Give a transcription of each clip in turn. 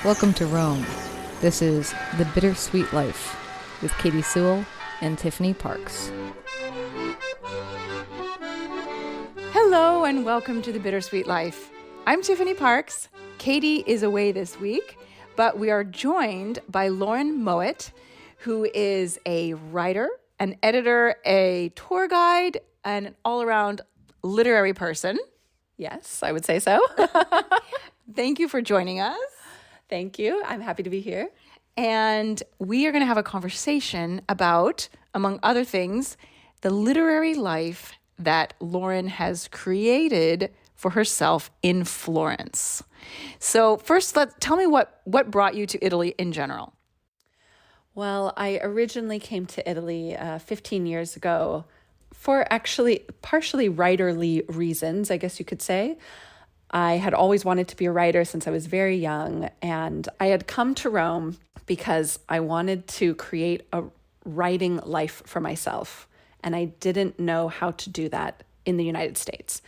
Welcome to Rome. This is The Bittersweet Life with Katie Sewell and Tiffany Parks. Hello and welcome to The Bittersweet Life. I'm Tiffany Parks. Katie is away this week, but we are joined by Lauren Mouat, who is a writer, an editor, a tour guide, and an all-around literary person. Yes, I would say so. Thank you for joining us. Thank you. I'm happy to be here. And we are going to have a conversation about, among other things, the literary life that Lauren has created for herself in Florence. So first, tell me what brought you to Italy in general. Well, I originally came to Italy 15 years ago for actually partially writerly reasons, I guess you could say. I had always wanted to be a writer since I was very young, and I had come to Rome because I wanted to create a writing life for myself, and I didn't know how to do that in the United States.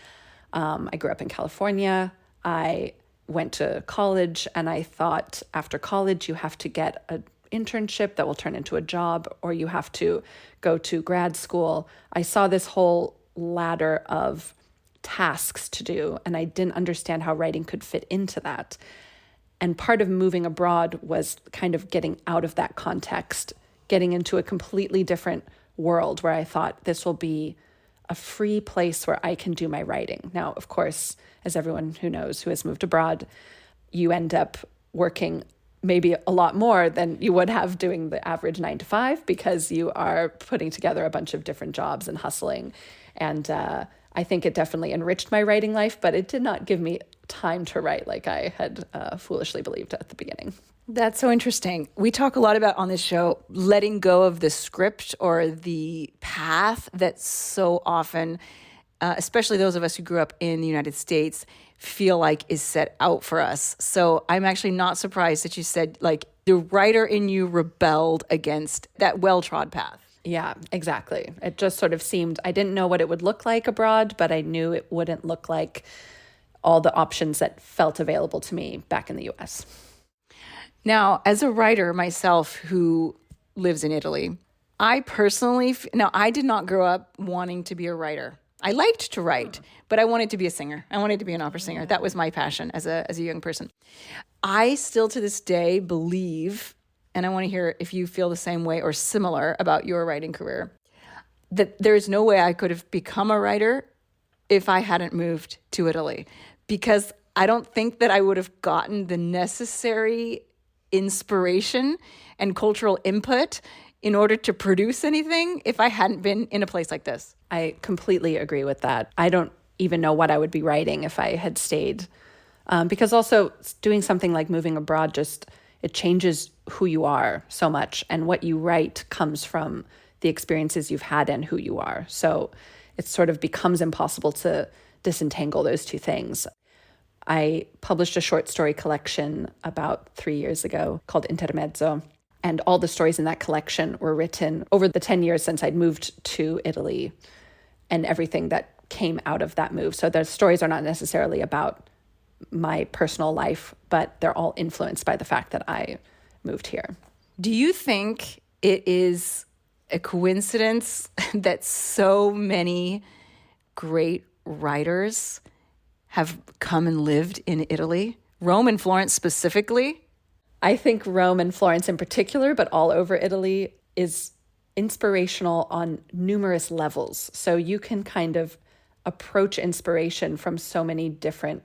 I grew up in California. I went to college, and I thought after college you have to get an internship that will turn into a job, or you have to go to grad school. I saw this whole ladder of tasks to do, and I didn't understand how writing could fit into that. And part of moving abroad was kind of getting out of that context, getting into a completely different world where I thought this will be a free place where I can do my writing. Now, of course, as everyone who knows who has moved abroad, you end up working maybe a lot more than you would have doing the average 9 to 5 because you are putting together a bunch of different jobs and hustling. And I think it definitely enriched my writing life, but it did not give me time to write like I had foolishly believed at the beginning. That's so interesting. We talk a lot about on this show letting go of the script or the path that so often, especially those of us who grew up in the United States, feel like is set out for us. So I'm actually not surprised that you said like the writer in you rebelled against that well-trod path. Yeah, exactly. It just sort of seemed, I didn't know what it would look like abroad, but I knew it wouldn't look like all the options that felt available to me back in the US. Now, as a writer myself who lives in Italy, I personally, I did not grow up wanting to be a writer. I liked to write, but I wanted to be a singer. I wanted to be an opera singer. That was my passion as a young person. I still to this day believe, and I want to hear if you feel the same way or similar about your writing career, that there's no way I could have become a writer if I hadn't moved to Italy, because I don't think that I would have gotten the necessary inspiration and cultural input in order to produce anything if I hadn't been in a place like this. I completely agree with that. I don't even know what I would be writing if I had stayed. Because also doing something like moving abroad it changes who you are so much, and what you write comes from the experiences you've had and who you are. So it sort of becomes impossible to disentangle those two things. I published a short story collection about 3 years ago called Intermezzo, and all the stories in that collection were written over the 10 years since I'd moved to Italy and everything that came out of that move. So the stories are not necessarily about my personal life, but they're all influenced by the fact that I moved here. Do you think it is a coincidence that so many great writers have come and lived in Italy? Rome and Florence specifically? I think Rome and Florence in particular, but all over Italy, is inspirational on numerous levels. So you can kind of approach inspiration from so many different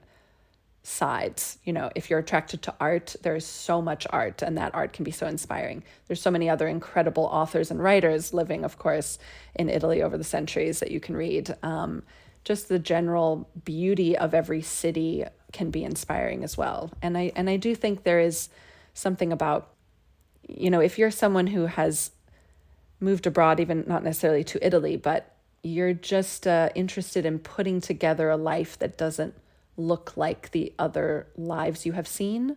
sides. You know, if you're attracted to art, there's so much art, and that art can be so inspiring. There's so many other incredible authors and writers living, of course, in Italy over the centuries that you can read. Just the general beauty of every city can be inspiring as well. And I do think there is something about, you know, if you're someone who has moved abroad, even not necessarily to Italy, but you're just interested in putting together a life that doesn't look like the other lives you have seen,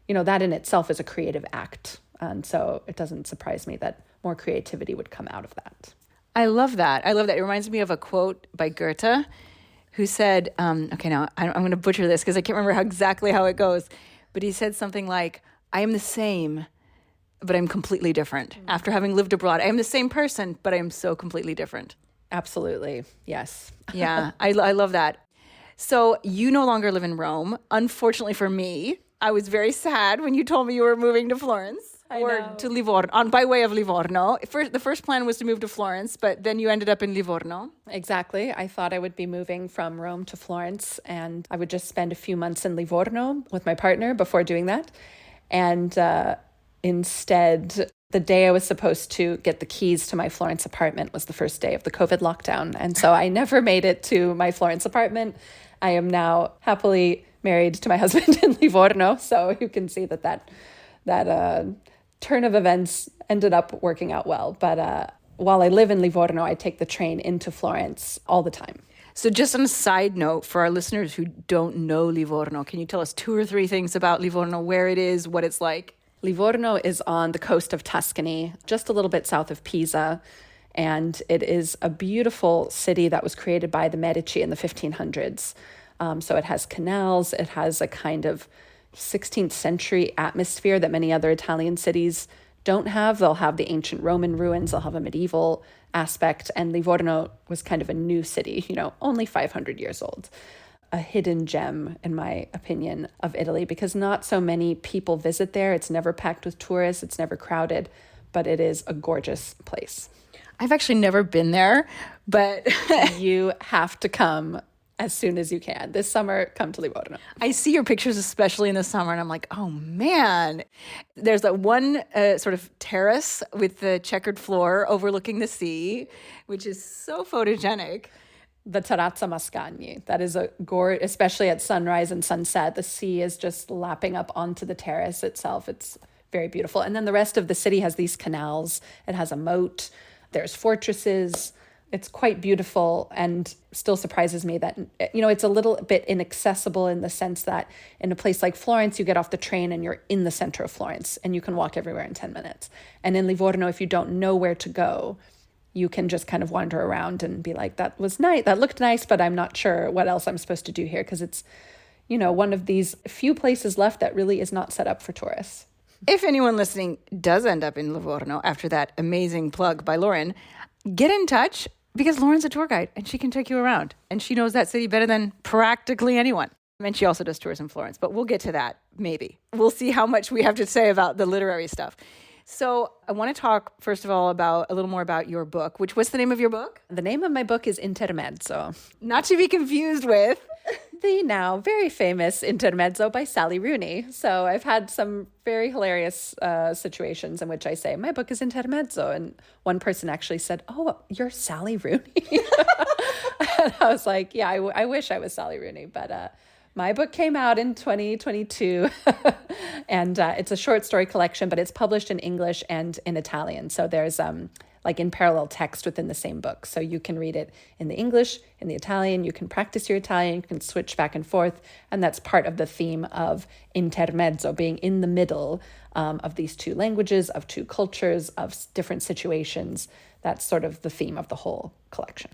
you know, that in itself is a creative act. And so it doesn't surprise me that more creativity would come out of that. I love that. It reminds me of a quote by Goethe who said, okay, now I'm going to butcher this because I can't remember exactly how it goes, but he said something like, I am the same, but I'm completely different. After having lived abroad, I am the same person, but I am so completely different. Absolutely. Yes. Yeah, I love that. So you no longer live in Rome. Unfortunately for me, I was very sad when you told me you were moving to Florence. I Or know. to Livorno, by way of Livorno. The first plan was to move to Florence, but then you ended up in Livorno. Exactly. I thought I would be moving from Rome to Florence, and I would just spend a few months in Livorno with my partner before doing that. And instead, the day I was supposed to get the keys to my Florence apartment was the first day of the COVID lockdown. And so I never made it to my Florence apartment. I am now happily married to my husband in Livorno. So you can see that turn of events ended up working out well. But while I live in Livorno, I take the train into Florence all the time. So just on a side note, for our listeners who don't know Livorno, can you tell us 2 or 3 things about Livorno, where it is, what it's like? Livorno is on the coast of Tuscany, just a little bit south of Pisa. And it is a beautiful city that was created by the Medici in the 1500s. So it has canals, it has a kind of 16th century atmosphere that many other Italian cities don't have. They'll have the ancient Roman ruins, they'll have a medieval aspect, and Livorno was kind of a new city, only 500 years old. A hidden gem, in my opinion, of Italy, because not so many people visit there. It's never packed with tourists, it's never crowded, but it is a gorgeous place. I've actually never been there, but You have to come as soon as you can. This summer, come to Livorno. I see your pictures, especially in the summer, and I'm like, oh man. There's that one sort of terrace with the checkered floor overlooking the sea, which is so photogenic. The Terrazza Mascagni. That is a gorge, especially at sunrise and sunset. The sea is just lapping up onto the terrace itself. It's very beautiful. And then the rest of the city has these canals. It has a moat. There's fortresses. It's quite beautiful, and still surprises me that, it's a little bit inaccessible in the sense that in a place like Florence, you get off the train and you're in the center of Florence and you can walk everywhere in 10 minutes. And in Livorno, if you don't know where to go, you can just kind of wander around and be like, that was nice, that looked nice, but I'm not sure what else I'm supposed to do here, because it's, one of these few places left that really is not set up for tourists. If anyone listening does end up in Livorno after that amazing plug by Lauren, get in touch, because Lauren's a tour guide and she can take you around, and she knows that city better than practically anyone. And she also does tours in Florence, but we'll get to that, maybe. We'll see how much we have to say about the literary stuff. So I want to talk, first of all, a little more about your book, what's the name of your book? The name of my book is Intermezzo. Not to be confused with The now very famous Intermezzo by Sally Rooney. So I've had some very hilarious situations in which I say, my book is Intermezzo. And one person actually said, oh, you're Sally Rooney? And I was like, yeah, I wish I was Sally Rooney. But my book came out in 2022. And it's a short story collection, but it's published in English and in Italian. So there's like in parallel text within the same book. So you can read it in the English, in the Italian, you can practice your Italian, you can switch back and forth. And that's part of the theme of intermezzo, being in the middle of these two languages, of two cultures, of different situations. That's sort of the theme of the whole collection.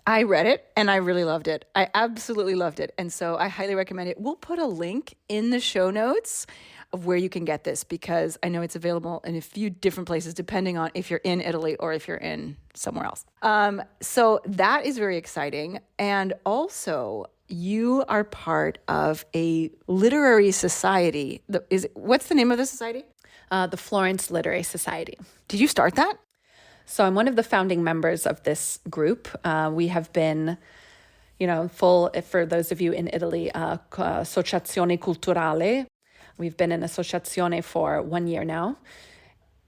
I read it and I really loved it. I absolutely loved it. And so I highly recommend it. We'll put a link in the show notes of where you can get this, because I know it's available in a few different places depending on if you're in Italy or if you're in somewhere else. So that is very exciting. And also, you are part of a literary society. What's the name of the society? The Florence Literary Society. Did you start that? So I'm one of the founding members of this group. We have been, for those of you in Italy, Associazione Culturale. We've been in Associazione for 1 year now.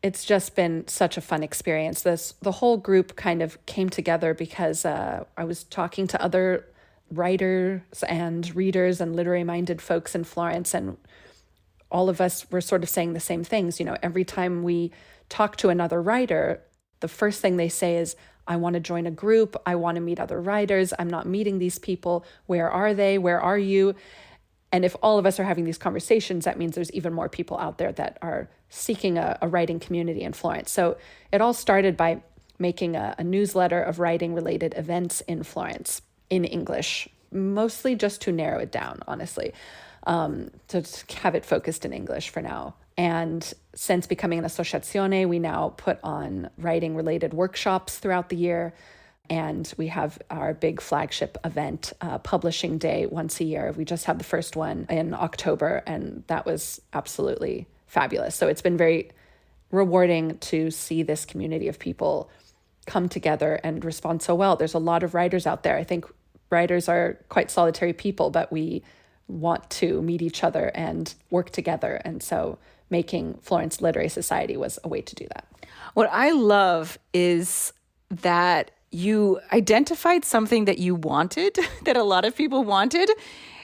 It's just been such a fun experience. The whole group kind of came together because I was talking to other writers and readers and literary-minded folks in Florence, and all of us were sort of saying the same things. Every time we talk to another writer, the first thing they say is, I want to join a group. I want to meet other writers. I'm not meeting these people. Where are they? Where are you? And if all of us are having these conversations, that means there's even more people out there that are seeking a writing community in Florence. So it all started by making a newsletter of writing-related events in Florence in English, mostly just to narrow it down, honestly. to have it focused in English for now. And since becoming an associazione, we now put on writing-related workshops throughout the year. And we have our big flagship event, Publishing Day, once a year. We just had the first one in October, and that was absolutely fabulous. So it's been very rewarding to see this community of people come together and respond so well. There's a lot of writers out there. I think writers are quite solitary people, but we want to meet each other and work together. And so making Florence Literary Society was a way to do that. What I love is that you identified something that you wanted, that a lot of people wanted,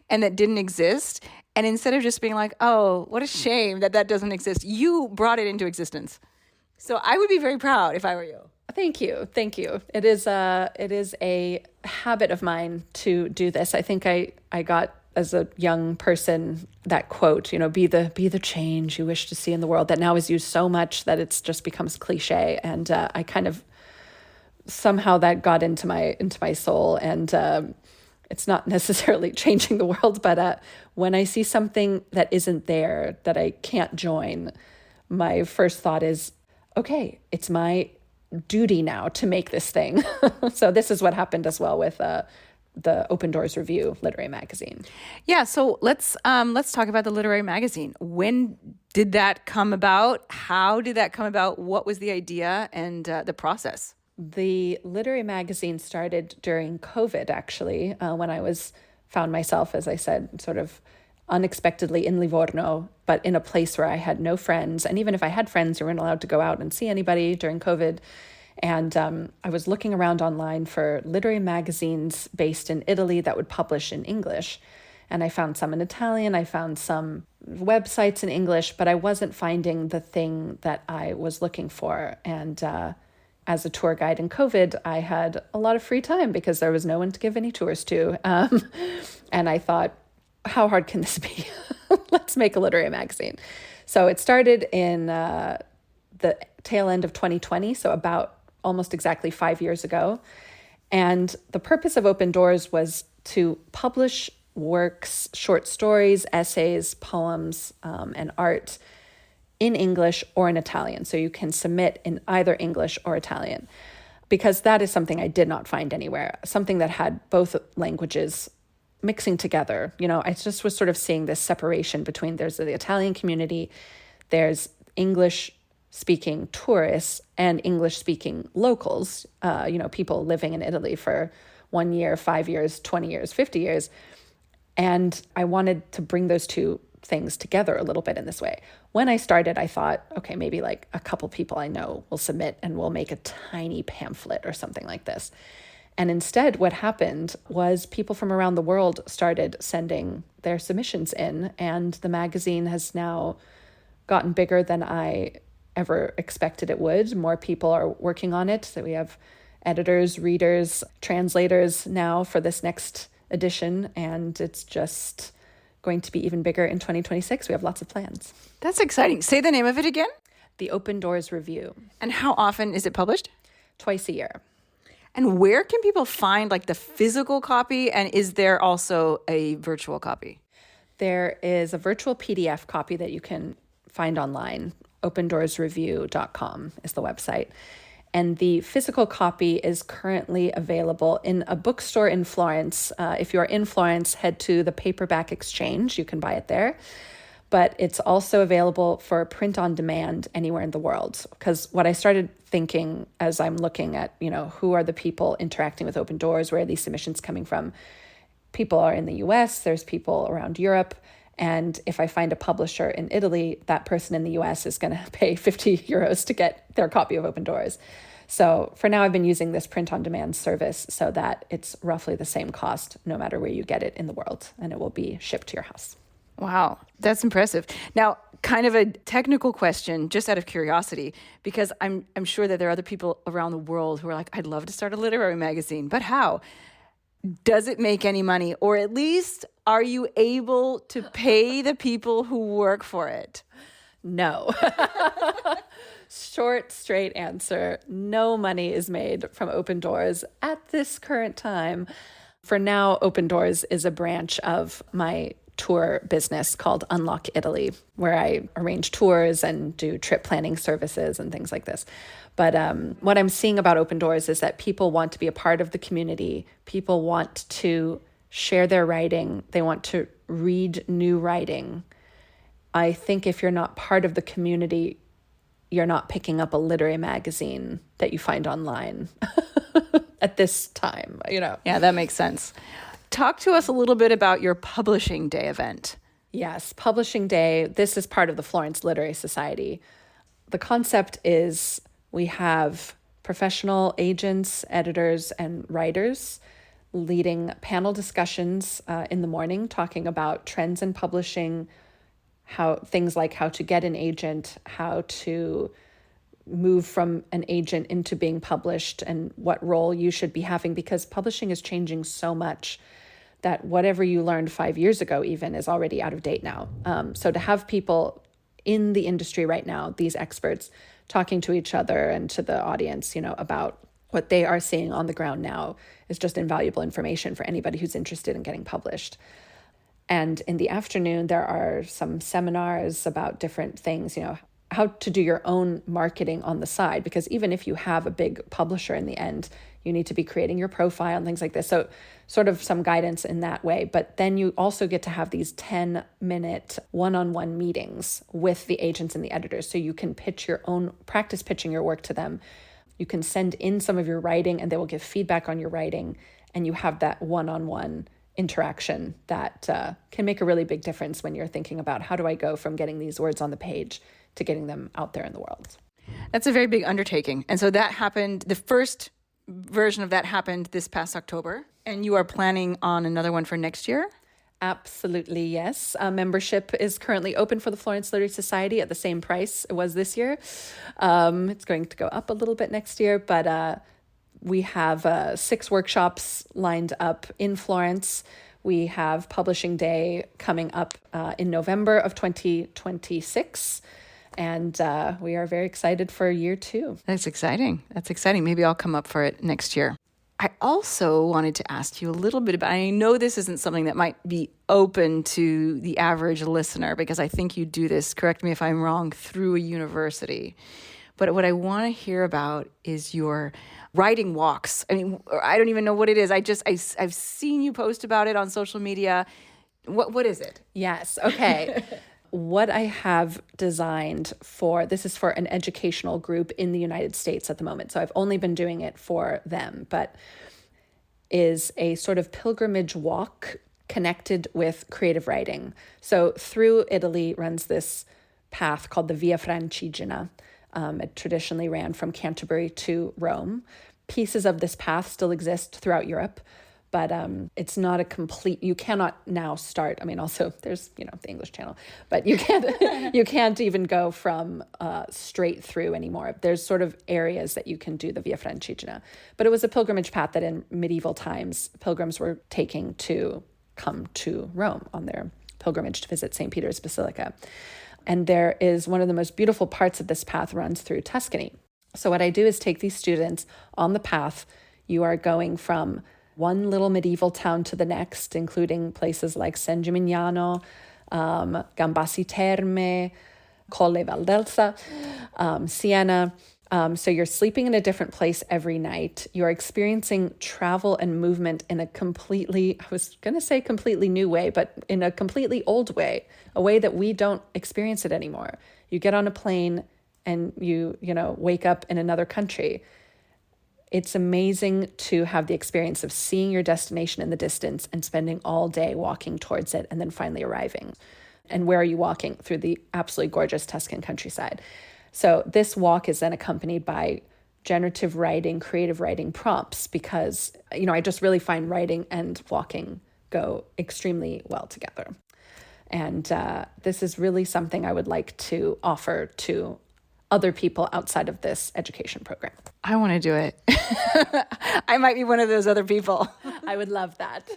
and that didn't exist. And instead of just being like, oh, what a shame that that doesn't exist, you brought it into existence. So I would be very proud if I were you. Thank you. Thank you. It is a habit of mine to do this. I think I got, as a young person, that quote, be the change you wish to see in the world, that now is used so much that it's just becomes cliche. And I kind of somehow that got into my soul, and it's not necessarily changing the world, but when I see something that isn't there, that I can't join, my first thought is, okay, it's my duty now to make this thing. So this is what happened as well with the Open Doors Review literary magazine. Yeah, so let's talk about the literary magazine. When did that come about? How did that come about? What was the idea and the process? The literary magazine started during COVID, actually, when I found myself, as I said, sort of unexpectedly in Livorno, but in a place where I had no friends. And even if I had friends, you weren't allowed to go out and see anybody during COVID. And I was looking around online for literary magazines based in Italy that would publish in English. And I found some in Italian, I found some websites in English, but I wasn't finding the thing that I was looking for. And as a tour guide in COVID, I had a lot of free time because there was no one to give any tours to. And I thought, how hard can this be? Let's make a literary magazine. So it started in the tail end of 2020, so about almost exactly 5 years ago. And the purpose of Open Doors was to publish works, short stories, essays, poems, and art in English or in Italian. So you can submit in either English or Italian, because that is something I did not find anywhere, something that had both languages mixing together. I just was sort of seeing this separation between there's the Italian community, there's English-speaking tourists and English-speaking locals, people living in Italy for 1 year, 5 years, 20 years, 50 years. And I wanted to bring those two things together a little bit in this way. When I started, I thought, okay, maybe like a couple people I know will submit and we'll make a tiny pamphlet or something like this. And instead, what happened was people from around the world started sending their submissions in, and the magazine has now gotten bigger than I ever expected it would. More people are working on it. So we have editors, readers, translators now for this next edition, and it's just going to be even bigger in 2026. We have lots of plans. That's exciting. Say the name of it again. The Open Doors Review. And how often is it published? Twice a year. And where can people find like the physical copy? And is there also a virtual copy? There is a virtual PDF copy that you can find online. OpenDoorsReview.com is the website. And the physical copy is currently available in a bookstore in Florence. If you're in Florence, head to the Paperback Exchange. You can buy it there. But it's also available for print on demand anywhere in the world. Because what I started thinking as I'm looking at, who are the people interacting with Open Doors, where are these submissions coming from? People are in the US, there's people around Europe. And if I find a publisher in Italy, that person in the US is going to pay 50 euros to get their copy of Open Doors. So for now, I've been using this print on demand service so that it's roughly the same cost no matter where you get it in the world, and it will be shipped to your house. Wow, that's impressive. Now, kind of a technical question, just out of curiosity, because I'm sure that there are other people around the world who are like, I'd love to start a literary magazine, but how? Does it make any money? Or at least, are you able to pay the people who work for it? No. Short, straight answer. No money is made from Open Doors at this current time. For now, Open Doors is a branch of my tour business called Unlock Italy, where I arrange tours and do trip planning services and things like this. But what I'm seeing about Open Doors is that people want to be a part of the community. People want to share their writing. They want to read new writing. I think if you're not part of the community, you're not picking up a literary magazine that you find online at this time, Yeah, that makes sense. Talk to us a little bit about your Publishing Day event. Yes, Publishing Day. This is part of the Florence Literary Society. The concept is we have professional agents, editors, and writers leading panel discussions in the morning, talking about trends in publishing, how things like how to get an agent, how to move from an agent into being published, and what role you should be having, because publishing is changing so much that whatever you learned 5 years ago even is already out of date now. So to have people in the industry right now, these experts, talking to each other and to the audience, about what they are seeing on the ground now is just invaluable information for anybody who's interested in getting published. And in the afternoon, there are some seminars about different things, how to do your own marketing on the side, because even if you have a big publisher in the end, you need to be creating your profile and things like this. So sort of some guidance in that way. But then you also get to have these 10-minute one-on-one meetings with the agents and the editors. So you can practice pitching your work to them. You can send in some of your writing and they will give feedback on your writing. And you have that one-on-one interaction that can make a really big difference when you're thinking about how do I go from getting these words on the page to getting them out there in the world. That's a very big undertaking. And so that happened, the first version of that happened this past October, and you are planning on another one for next year? Absolutely, yes. Membership is currently open for the Florence Literary Society at the same price it was this year. It's going to go up a little bit next year, but we have 6 workshops lined up in Florence. We have Publishing Day coming up in November of 2026. And we are very excited for year 2. That's exciting. Maybe I'll come up for it next year. I also wanted to ask you a little bit about, I know this isn't something that might be open to the average listener, because I think you do this, correct me if I'm wrong, through a university. But what I want to hear about is your writing walks. I mean, I don't even know what it is. I've seen you post about it on social media. What is it? Yes. Okay. What I have designed this is for an educational group in the United States at the moment. So I've only been doing it for them, but is a sort of pilgrimage walk connected with creative writing. So through Italy runs this path called the Via Francigena. It traditionally ran from Canterbury to Rome. Pieces of this path still exist throughout Europe, but it's not a complete, you cannot now start. I mean, also there's, the English Channel, but you can't even go from straight through anymore. There's sort of areas that you can do the Via Francigena, but it was a pilgrimage path that in medieval times, pilgrims were taking to come to Rome on their pilgrimage to visit St. Peter's Basilica. And there is one of the most beautiful parts of this path runs through Tuscany. So what I do is take these students on the path. You are going from one little medieval town to the next, including places like San Gimignano, Gambassi Terme, Colle Valdelsa, Siena. So you're sleeping in a different place every night. You're experiencing travel and movement in a completely new way, but in a completely old way, a way that we don't experience it anymore. You get on a plane and you wake up in another country. It's amazing to have the experience of seeing your destination in the distance and spending all day walking towards it and then finally arriving. And where are you walking? Through the absolutely gorgeous Tuscan countryside. So this walk is then accompanied by generative writing, creative writing prompts, because, I just really find writing and walking go extremely well together. And this is really something I would like to offer to other people outside of this education program. I want to do it. I might be one of those other people. I would love that.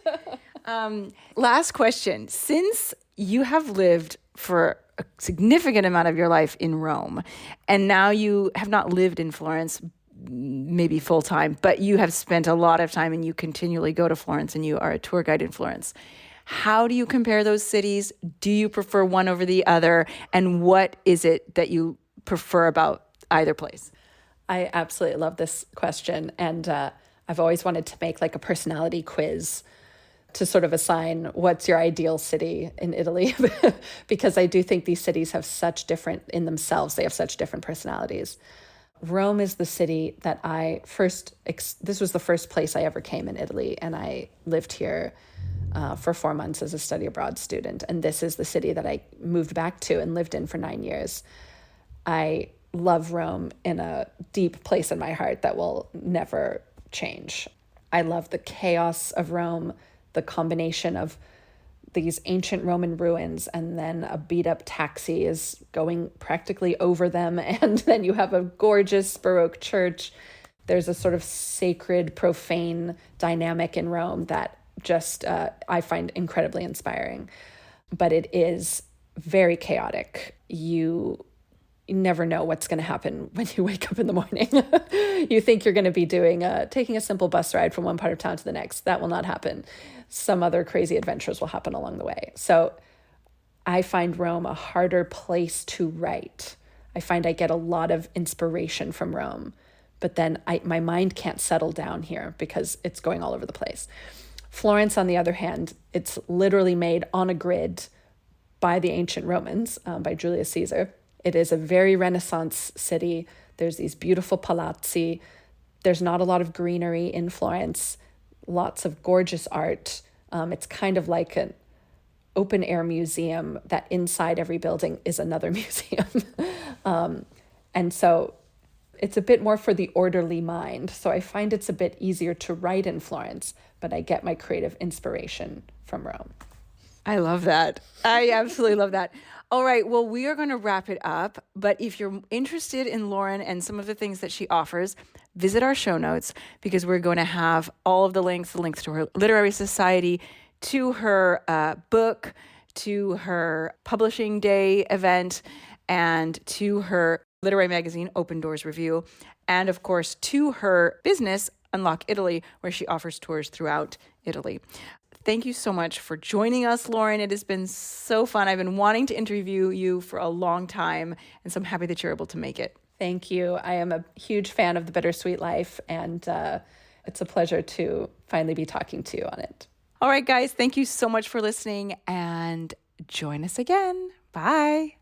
Last question. Since you have lived for a significant amount of your life in Rome, and now you have not lived in Florence, maybe full time, but you have spent a lot of time and you continually go to Florence and you are a tour guide in Florence. How do you compare those cities? Do you prefer one over the other? And what is it that you prefer about either place? I absolutely love this question. And I've always wanted to make like a personality quiz to sort of assign what's your ideal city in Italy, because I do think these cities have such different, in themselves, they have such different personalities. Rome is the city that this was the first place I ever came in Italy, and I lived here for 4 months as a study abroad student. And this is the city that I moved back to and lived in for 9 years. I love Rome in a deep place in my heart that will never change. I love the chaos of Rome, the combination of these ancient Roman ruins and then a beat up taxi is going practically over them. And then you have a gorgeous Baroque church. There's a sort of sacred, profane dynamic in Rome that just I find incredibly inspiring. But it is very chaotic. You never know what's going to happen when you wake up in the morning. You think you're going to be taking a simple bus ride from one part of town to the next. That will not happen. Some other crazy adventures will happen along the way. So I find Rome a harder place to write. I find I get a lot of inspiration from Rome, but then my mind can't settle down here because it's going all over the place. Florence, on the other hand, it's literally made on a grid by the ancient Romans, by Julius Caesar. It is a very Renaissance city. There's these beautiful palazzi. There's not a lot of greenery in Florence. Lots of gorgeous art. It's kind of like an open air museum that inside every building is another museum. And so it's a bit more for the orderly mind. So I find it's a bit easier to write in Florence, but I get my creative inspiration from Rome. I love that. I absolutely love that. All right. Well, we are going to wrap it up. But if you're interested in Lauren and some of the things that she offers, visit our show notes because we're going to have all of the links to her literary society, to her book, to her publishing day event, and to her literary magazine, Open Doors Review, and of course, to her business, Unlock Italy, where she offers tours throughout Italy. Thank you so much for joining us, Lauren. It has been so fun. I've been wanting to interview you for a long time, and so I'm happy that you're able to make it. Thank you. I am a huge fan of the Bittersweet Life, and it's a pleasure to finally be talking to you on it. All right, guys, thank you so much for listening, and join us again. Bye.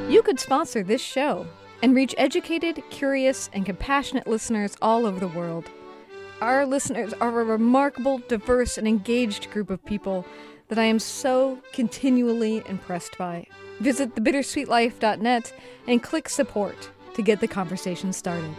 You could sponsor this show and reach educated, curious, and compassionate listeners all over the world. Our listeners are a remarkable, diverse, and engaged group of people that I am so continually impressed by. Visit thebittersweetlife.net and click support to get the conversation started.